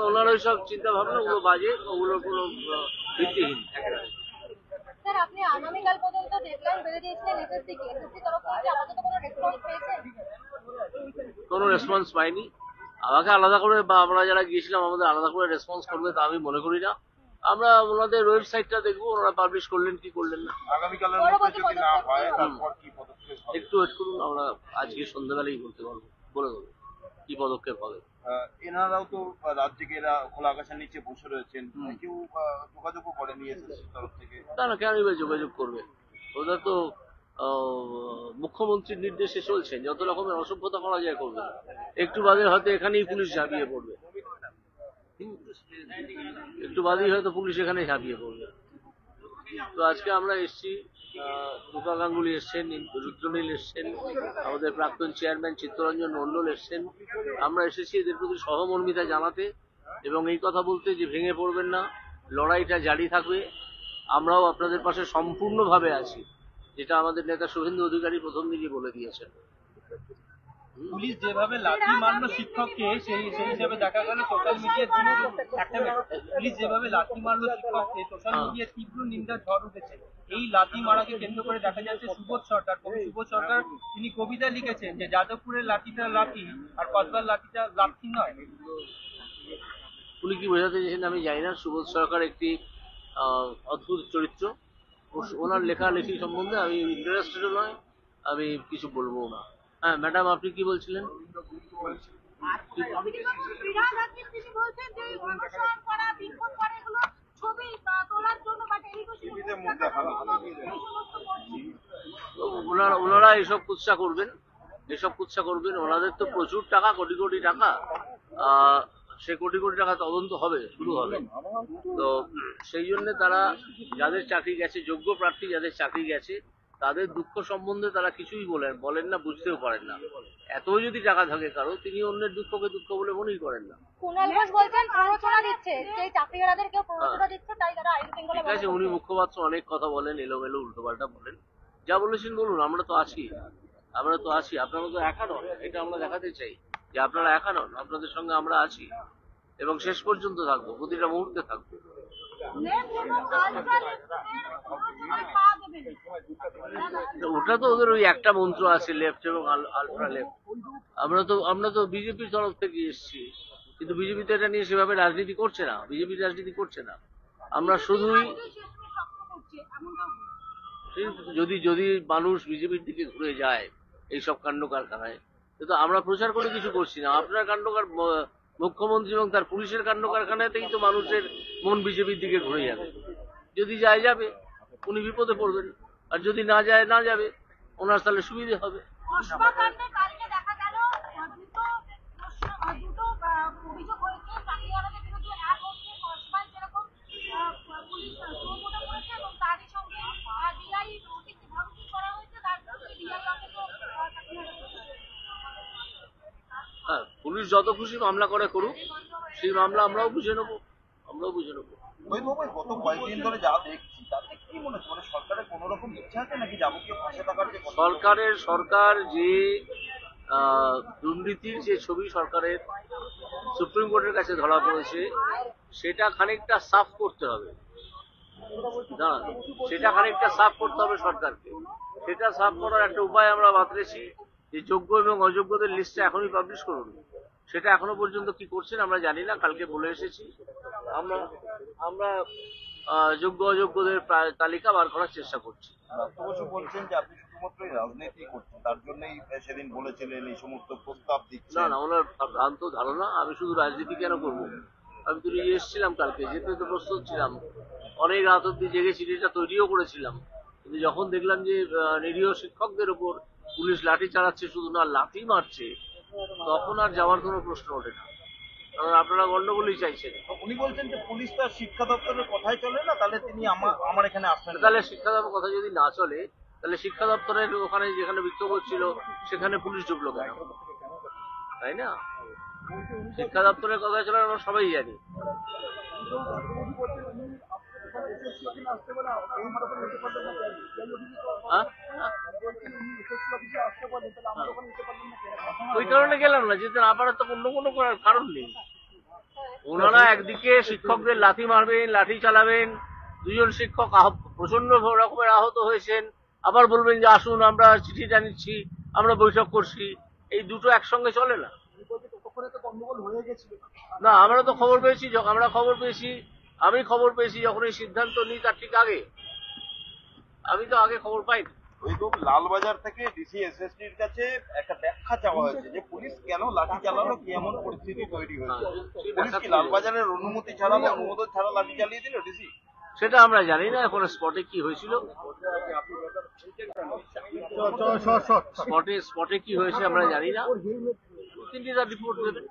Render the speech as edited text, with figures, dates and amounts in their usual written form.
ওনার ওই সব চিন্তা ভাবনা ওগুলো বাজে, ওগুলোর কোনো ভিত্তিহীন। স্যার, আপনি আগামীকাল পর্যন্ত ডেডলাইন বেঁধে দিয়েছিলেন এসএসসিকে, এসএসসি তরফ থেকে আপাতত কোনো রেসপন্স পেয়েছেন? কোনো রেসপন্স পাইনি। আমাকে আলাদা করে বা আমরা যারা গিয়েছিলাম আমাদের আলাদা করে রেসপন্স করবে তা আমি মনে করি না। আমরা ওনাদের ওয়েবসাইটটা দেখবো ওনারা পাবলিশ করলেন কি করলেন না। আগামীকালের মধ্যে যদি না হয় তারপর কি পদক্ষেপ হবে? একটু ওয়েট করুন, আমরা আজকে সন্ধ্যাবেলায় বলতে পারবো, বলে দেবো কি পদক্ষেপ হবে। এনারাও তো রাজ্যে এরা খোলা আকাশের নিচে বসে রয়েছেন, কেউ যোগাযোগও করেনি এসএসসি তরফ থেকে? না, কেন যোগাযোগ করবে? ওদের তো মুখ্যমন্ত্রীর নির্দেশে চলছেন, যত রকমের অসভ্যতা করা যায় করবে। একটু বাদে হয়তো এখানেই পুলিশ ঝাঁপিয়ে পড়বে, একটু বাদেই হয়তো পুলিশ এখানে ঝাঁপিয়ে পড়বে। তো আজকে আমরা এসছি, রূপা গাঙ্গুলি এসছেন, রুদ্রনীল এসছেন, আমাদের প্রাক্তন চেয়ারম্যান চিত্তরঞ্জন মণ্ডল এসছেন। আমরা এসেছি এদের প্রতি সহমর্মিতা জানাতে এবং এই কথা বলতে যে ভেঙে পড়বেন না, লড়াইটা জারি থাকবে। আমরাও আপনাদের পাশে সম্পূর্ণভাবে আছি, যেটা আমাদের নেতা শুভেন্দু অধিকারী প্রথম দিকে বলে দিয়েছেন। পুলিশ যেভাবে লাঠি মারলো শিক্ষককে, সেই হিসাবে দেখা গেল সোশ্যাল মিডিয়ায় পুলিশ যেভাবে লাঠি মারলো শিক্ষককে সোশ্যাল মিডিয়ায় তীব্র নিন্দার ঝড় উঠেছে। এই লাঠি মারাকে কেন্দ্র করে দেখা যাচ্ছে সুবোধ সরকার, সুবোধ সরকার তিনি কবিতা লিখেছেন যে যাদবপুরের লাঠিটা লাঠি আর কসবার লাঠিটা লাঠি নয়। উনি কি বোঝাতে চেয়েছেন আমি জানি না। সুবোধ সরকার একটি অদ্ভুত চরিত্র, ওনার লেখালেখি সম্বন্ধে আমি ইন্টারেস্টেড নয়, আমি কিছু বলবো না। হ্যাঁ ম্যাডাম, আপনি কি বলছিলেন? ওনারা এসব কুৎসা করবেন, ওনাদের তো প্রচুর টাকা, কোটি কোটি টাকা, সে কোটি কোটি টাকা তদন্ত হবে, শুরু হবে। তো সেই জন্য তারা যাদের চাকরি গেছে, যোগ্য প্রার্থী যাদের চাকরি গেছে, তাদের দুঃখ সম্বন্ধে তারা কিছুই বলেন না, বুঝতেও পারেন না। এত যদি টাকা থাকে কারো, তিনি অন্যের দুঃখকে দুঃখ বলে মনেই করেন না। ঠিক আছে, উনি মুখপাত্র অনেক কথা বলেন, এলোমেলো উল্টোপাল্টা বলেন, যা বলেছেন বলুন, আমরা তো আছি। আপনারা তো একা নন, এটা আমরা দেখাতে চাই যে আপনারা একা নন, আপনাদের সঙ্গে আমরা আছি এবং শেষ পর্যন্ত থাকবো, প্রতিটা মুহূর্তে থাকবো। ওটা তো ওদের ওই একটা মন্ত্র আছে, লেফট এবং আলট্রা লেফট। আমরা তো বিজেপির তরফ থেকে এসেছি, কিন্তু বিজেপি তো এটা নিয়ে সেভাবে রাজনীতি করছে না, বিজেপি রাজনীতি করছে না। আমরা শুধুই যদি মানুষ বিজেপির দিকে ঘুরে যায় এইসব কাণ্ড কারখানায়, কিন্তু আমরা প্রচার করে কিছু করছি না। আপনার মুখ্যমন্ত্রী এবং তার পুলিশের কাণ্ড কারখানাতেই তো মানুষের মন বিজেপির দিকে ঘুরে যাবে। যদি যাবে, উনি বিপদে পড়বেন, আর যদি না যাবে, ওনার তাহলে সুবিধে হবে। হ্যাঁ, পুলিশ যত খুশি মামলা করে করুক, সেই মামলা আমরাও বুঝে নেবো। গত কয়েকদিন ধরে যা দেখছি তাতে কি মনে হচ্ছে, সরকারের কোন রকম ইচ্ছা আছে নাকি যাবতীয় ফাঁসে থাকার যে সরকার যে দুর্নীতির যে ছবি সরকারের সুপ্রিম কোর্টের কাছে ধরা পড়েছে, সেটা খানিকটা সাফ করতে হবে। সরকারকে সেটা সাফ করার একটা উপায় আমরা বাতলেছি যে যোগ্য এবং অযোগ্যদের লিস্টটা এখনই পাবলিশ করুন। সেটা এখনো পর্যন্ত কি করছেন আমরা জানি না, কালকে বলে এসেছি। আমরা যোগ্য অযোগ্যদের তালিকা বার করার চেষ্টা করছি। বলছেন যে আপনি শুধুমাত্র রাজনীতি করছেন, তার জন্যই সেদিন বলেছিলেন এই সমস্ত প্রস্তাব দিচ্ছেন। না, ওনার ভ্রান্ত ধারণা। আমি শুধু রাজনীতি কেন করবো? আমি তো নিয়ে এসেছিলাম, কালকে যেতে তো প্রস্তুত ছিলাম, অনেক রাত অব্দি জেগে চিঠিটা তৈরিও করেছিলাম। কিন্তু যখন দেখলাম যে নিরীহ শিক্ষকদের উপর পুলিশ লাঠি চালাচ্ছে, শুধু না লাঠি মারছে, তখন আর যাওয়ার কোনো প্রশ্ন ওঠে না। কারণ আপনারা গন্ডগোলই চাইছেন। উনি বলছেন যে পুলিশ তো শিক্ষা দপ্তরের কথাই চলে না, তাহলে তিনি আমার এখানে আসবেন। তাহলে শিক্ষা দপ্তর কথা যদি না চলে, তাহলে শিক্ষা দপ্তরের ওখানে যেখানে বিক্ষোভ হচ্ছিল সেখানে পুলিশ ঢুকলো কেন? তাই না? শিক্ষা দপ্তরের কথা চলে আমরা সবাই জানি। ওই কারণে গেলাম না, যেতে না পারার তো অন্য কোনো কারণ নেই। ওনারা একদিকে শিক্ষকদের লাথি মারবেন, লাঠি চালাবেন, দুজন শিক্ষক প্রচন্ড রকমের আহত হয়েছেন, আবার বলবেন যে আসুন আমরা চিঠি জানিয়েছি, আমরা বৈঠক করছি। এই দুটো একসঙ্গে চলে না। না, আমরা তো খবর পেয়েছি, আমি খবর পেয়েছি যখন এই সিদ্ধান্ত নিই তার ঠিক আগে। আমি তো আগে খবর পাইনি। ওই তো লালবাজার থেকে ডিসি এসএসটির কাছে একটা ব্যাখ্যা চাওয়া হয়েছে যে পুলিশ কেন লাঠি চালালো, কি এমন পরিস্থিতি তৈরি হয়েছে। পুলিশ কি লালবাজারের অনুমতি ছাড়া বা অনুমোদন ছাড়া লাঠি চালিয়ে দিল ডিসি? সেটা আমরা জানি না এখন স্পটে কি হয়েছিল, স্পটে কি হয়েছে আমরা জানি না। তিনটি রিপোর্ট দেবেন।